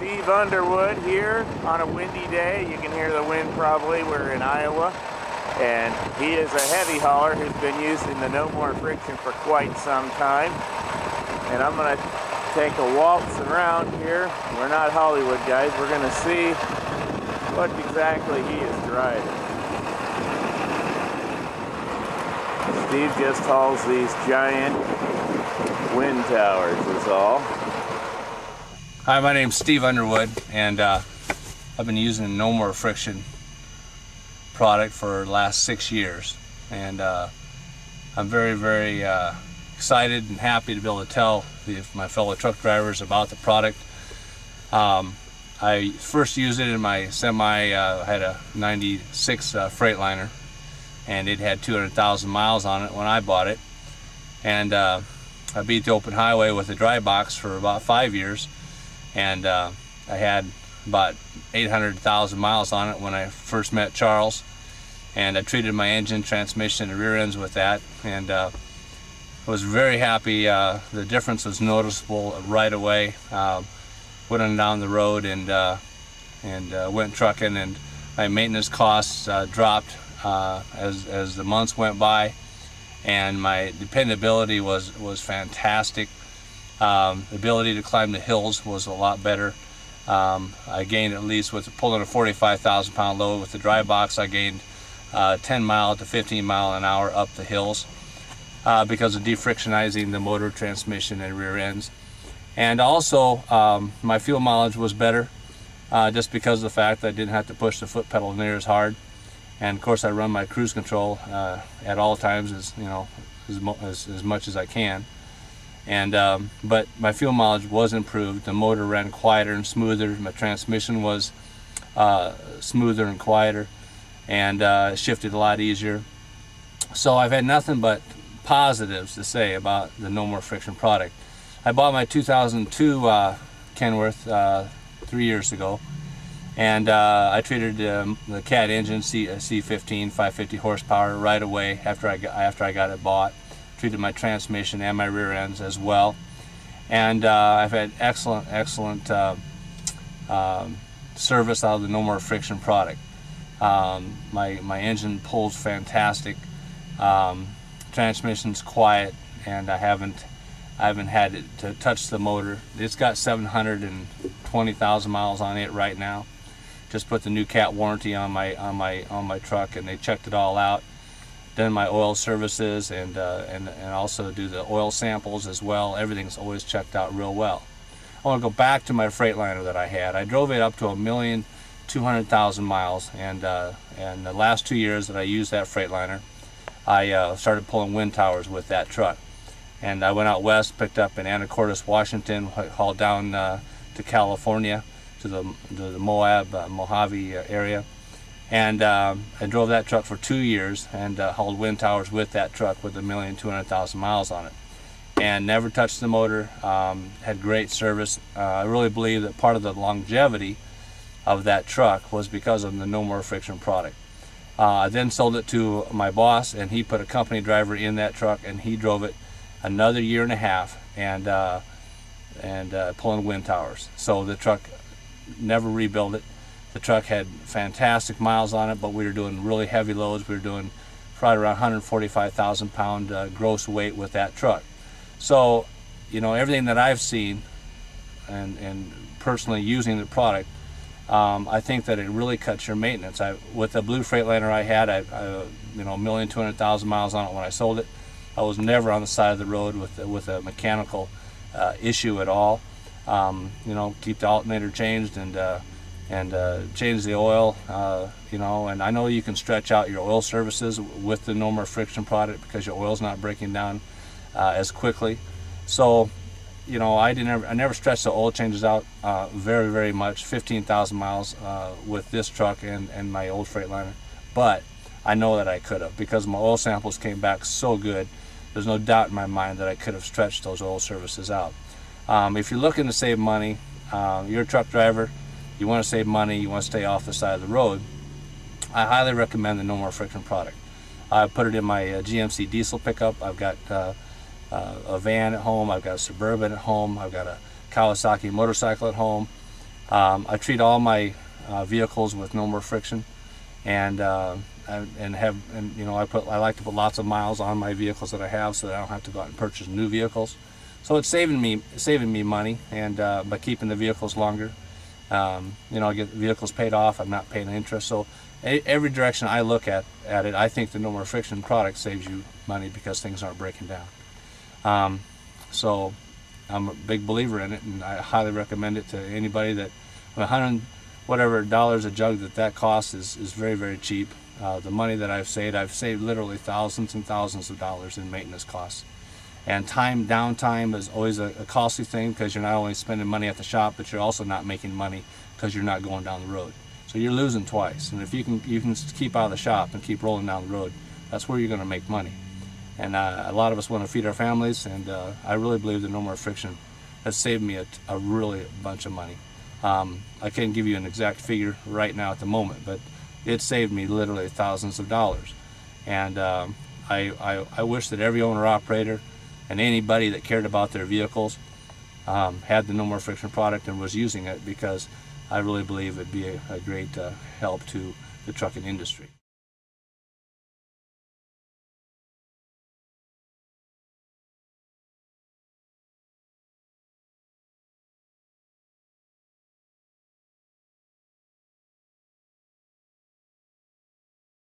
Steve Underwood here on a windy day. You can hear the wind probably. We're in Iowa. And he is a heavy hauler who's been using the No More Friction for quite some time. And I'm going to take a waltz around here. We're not Hollywood guys. We're going to see what exactly he is driving. Steve just hauls these giant wind towers is all. Hi, my name's Steve Underwood, and I've been using No More Friction product for the last 6 years, and I'm very excited and happy to be able to tell my fellow truck drivers about the product. I first used it in my semi. I had a 96 Freightliner, and it had 200,000 miles on it when I bought it, and I beat the open highway with a dry box for about 5 years, and I had about 800,000 miles on it when I first met Charles, and I treated my engine, transmission, and rear ends with that, and I was very happy. The difference was noticeable right away. Went on down the road and went trucking, and my maintenance costs dropped as the months went by, and my dependability was fantastic. The ability to climb the hills was a lot better. I gained, at least with pulling a 45,000 pound load with the dry box, I gained 10 mile to 15 mile an hour up the hills because of defrictionizing the motor, transmission, and rear ends. And also my fuel mileage was better just because of the fact that I didn't have to push the foot pedal near as hard. And of course I run my cruise control at all times, as much as I can. And but my fuel mileage was improved. The motor ran quieter and smoother. My transmission was smoother and quieter, and shifted a lot easier. So I've had nothing but positives to say about the No More Friction product. I bought my 2002 Kenworth 3 years ago, and I treated the Cat engine, C15, 550 horsepower, right away after I got it bought. Treated my transmission and my rear ends as well, and I've had excellent service out of the No More Friction product. My engine pulls fantastic, transmission's quiet, and I haven't had it to touch the motor. It's got 720,000 miles on it right now. Just put the new Cat warranty on my truck, and they checked it all out. Done my oil services and also do the oil samples as well. Everything's always checked out real well. I want to go back to my Freightliner that I had. I drove it up to 1,200,000 miles, and the last 2 years that I used that Freightliner, I started pulling wind towers with that truck. And I went out west, picked up in Anacortes, Washington, hauled down to California, to the Mojave area. And I drove that truck for 2 years and hauled wind towers with that truck with 1,200,000 miles on it, and never touched the motor. Had great service. I really believe that part of the longevity of that truck was because of the No More Friction product. I then sold it to my boss, and he put a company driver in that truck, and he drove it another year and a half, and pulling wind towers. So the truck, never rebuilt it. The truck had fantastic miles on it, but we were doing really heavy loads. We were doing probably around 145,000 pound gross weight with that truck. So, you know, everything that I've seen and personally using the product, I think that it really cuts your maintenance. With the blue Freightliner I had, you know, 1,200,000 miles on it when I sold it. I was never on the side of the road with a mechanical issue at all. You know, keep the alternator changed and change the oil, you know, and I know you can stretch out your oil services with the No More Friction product because your oil's not breaking down as quickly. So, you know, I never stretched the oil changes out very much, 15,000 miles with this truck and my old Freightliner, but I know that I could have, because my oil samples came back so good. There's no doubt in my mind that I could have stretched those oil services out. If you're looking to save money, you're a truck driver, you want to save money, you want to stay off the side of the road, I highly recommend the No More Friction product. I put it in my GMC diesel pickup. I've got a van at home, I've got a Suburban at home, I've got a Kawasaki motorcycle at home, I treat all my vehicles with No More Friction, and I like to put lots of miles on my vehicles that I have, so that I don't have to go out and purchase new vehicles. So it's saving me money, and by keeping the vehicles longer. I get the vehicles paid off. I'm not paying interest. So every direction I look at it, I think the No More Friction product saves you money because things aren't breaking down. So I'm a big believer in it, and I highly recommend it to anybody. That $100 whatever dollars a jug that costs is very, very cheap. The money that I've saved literally thousands and thousands of dollars in maintenance costs. And downtime is always a costly thing, because you're not only spending money at the shop, but you're also not making money because you're not going down the road. So you're losing twice. And if you can keep out of the shop and keep rolling down the road, that's where you're going to make money. And a lot of us want to feed our families, and I really believe that No More Friction has saved me a really bunch of money. I can't give you an exact figure right now at the moment, but it saved me literally thousands of dollars. And I wish that every owner-operator and anybody that cared about their vehicles had the No More Friction product and was using it, because I really believe it'd be a great help to the trucking industry.